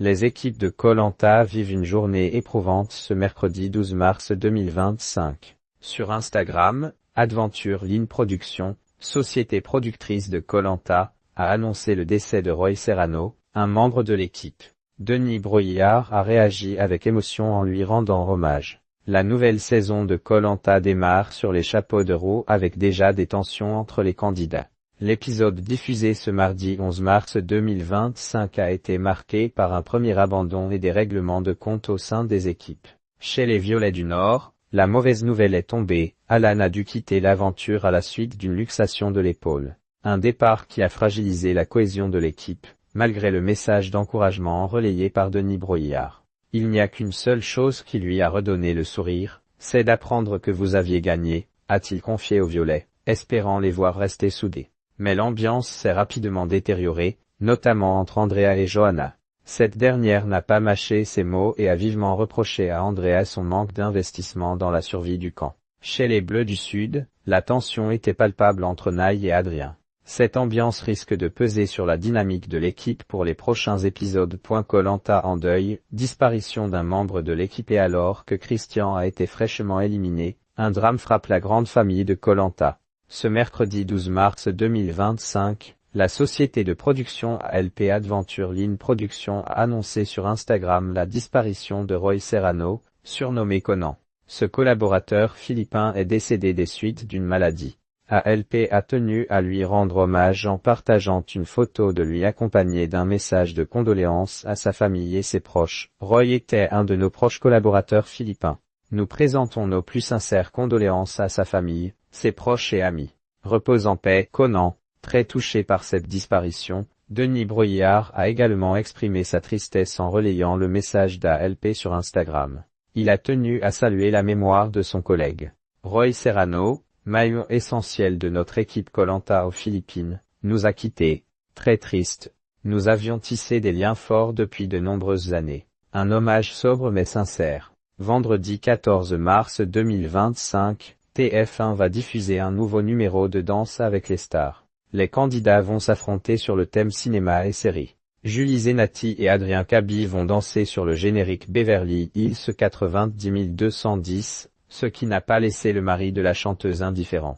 Les équipes de Koh-Lanta vivent une journée éprouvante ce mercredi 12 mars 2025. Sur Instagram, Adventure Line Production, société productrice de Koh-Lanta, a annoncé le décès de Roy Serrano, un membre de l'équipe. Denis Brogniart a réagi avec émotion en lui rendant hommage. La nouvelle saison de Koh-Lanta démarre sur les chapeaux de roue avec déjà des tensions entre les candidats. L'épisode diffusé ce mardi 11 mars 2025 a été marqué par un premier abandon et des règlements de compte au sein des équipes. Chez les Violets du Nord, la mauvaise nouvelle est tombée, Alan a dû quitter l'aventure à la suite d'une luxation de l'épaule. Un départ qui a fragilisé la cohésion de l'équipe, malgré le message d'encouragement relayé par Denis Brogniart. Il n'y a qu'une seule chose qui lui a redonné le sourire, c'est d'apprendre que vous aviez gagné, a-t-il confié aux Violets, espérant les voir rester soudés. Mais l'ambiance s'est rapidement détériorée, notamment entre Andrea et Johanna. Cette dernière n'a pas mâché ses mots et a vivement reproché à Andrea son manque d'investissement dans la survie du camp. Chez les Bleus du Sud, la tension était palpable entre Naï et Adrien. Cette ambiance risque de peser sur la dynamique de l'équipe pour les prochains épisodes. Koh-Lanta en deuil, disparition d'un membre de l'équipe et alors que Christian a été fraîchement éliminé, un drame frappe la grande famille de Koh-Lanta. Ce mercredi 12 mars 2025, la société de production ALP Adventure Line Production a annoncé sur Instagram la disparition de Roy Serrano, surnommé Conan. Ce collaborateur philippin est décédé des suites d'une maladie. ALP a tenu à lui rendre hommage en partageant une photo de lui accompagnée d'un message de condoléances à sa famille et ses proches. Roy était un de nos proches collaborateurs philippins. Nous présentons nos plus sincères condoléances à sa famille, ses proches et amis. Repose en paix, Conan. Très touché par cette disparition, Denis Brogniart a également exprimé sa tristesse en relayant le message d'ALP sur Instagram. Il a tenu à saluer la mémoire de son collègue. Roy Serrano, maillon essentiel de notre équipe Koh-Lanta aux Philippines, nous a quittés. Très triste. Nous avions tissé des liens forts depuis de nombreuses années. Un hommage sobre mais sincère. Vendredi 14 mars 2025, TF1 va diffuser un nouveau numéro de Danse avec les stars. Les candidats vont s'affronter sur le thème cinéma et séries. Julie Zenati et Adrien Cabi vont danser sur le générique Beverly Hills 90210, ce qui n'a pas laissé le mari de la chanteuse indifférent.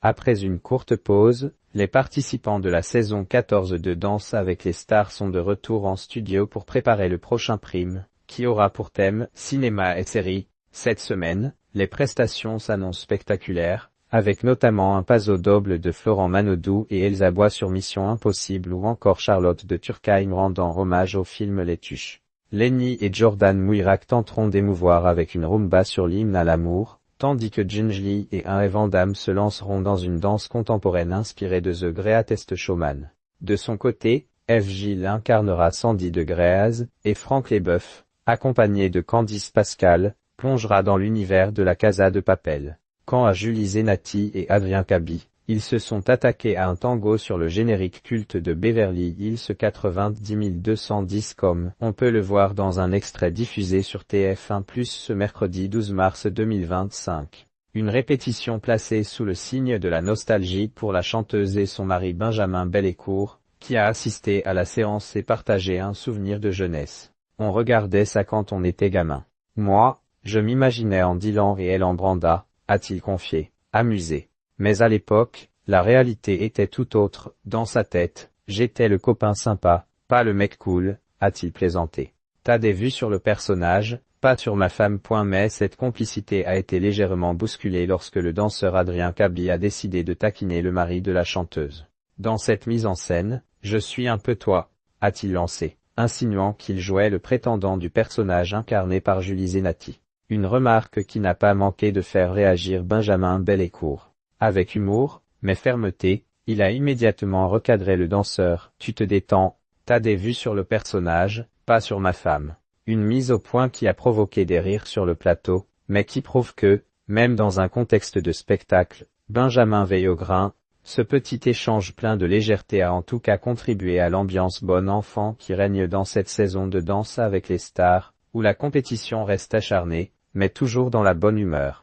Après une courte pause, les participants de la saison 14 de Danse avec les stars sont de retour en studio pour préparer le prochain prime, qui aura pour thème cinéma et séries. Cette semaine, les prestations s'annoncent spectaculaires, avec notamment un paso doble de Florent Manodou et Elsa Bois sur Mission Impossible ou encore Charlotte de Turckheim rendant hommage au film Les Tuches. Lenny et Jordan Mouirak tenteront d'émouvoir avec une rumba sur l'hymne à l'amour, tandis que Ginge et un Van Damme se lanceront dans une danse contemporaine inspirée de The Greatest Showman. De son côté, FJ incarnera Sandy de Greaz, et Franck Leboeuf, accompagné de Candice Pascal, plongera dans l'univers de la Casa de Papel. Quant à Julie Zenati et Adrien Cabi, ils se sont attaqués à un tango sur le générique culte de Beverly Hills 90210 comme on peut le voir dans un extrait diffusé sur TF1+ ce mercredi 12 mars 2025. Une répétition placée sous le signe de la nostalgie pour la chanteuse et son mari Benjamin Bellecourt, qui a assisté à la séance et partagé un souvenir de jeunesse. On regardait ça quand on était gamin. Moi, je m'imaginais en Dylan et elle en Branda, a-t-il confié, amusé. Mais à l'époque, la réalité était tout autre, dans sa tête, j'étais le copain sympa, pas le mec cool, a-t-il plaisanté. T'as des vues sur le personnage, pas sur ma femme. Mais cette complicité a été légèrement bousculée lorsque le danseur Adrien Cabi a décidé de taquiner le mari de la chanteuse. Dans cette mise en scène, je suis un peu toi, a-t-il lancé, insinuant qu'il jouait le prétendant du personnage incarné par Julie Zenati. Une remarque qui n'a pas manqué de faire réagir Benjamin Bellecourt. Avec humour, mais fermeté, il a immédiatement recadré le danseur. Tu te détends, t'as des vues sur le personnage, pas sur ma femme. Une mise au point qui a provoqué des rires sur le plateau, mais qui prouve que, même dans un contexte de spectacle, Benjamin veille au grain. Ce petit échange plein de légèreté a en tout cas contribué à l'ambiance bon enfant qui règne dans cette saison de Danse avec les stars, où la compétition reste acharnée, mais toujours dans la bonne humeur.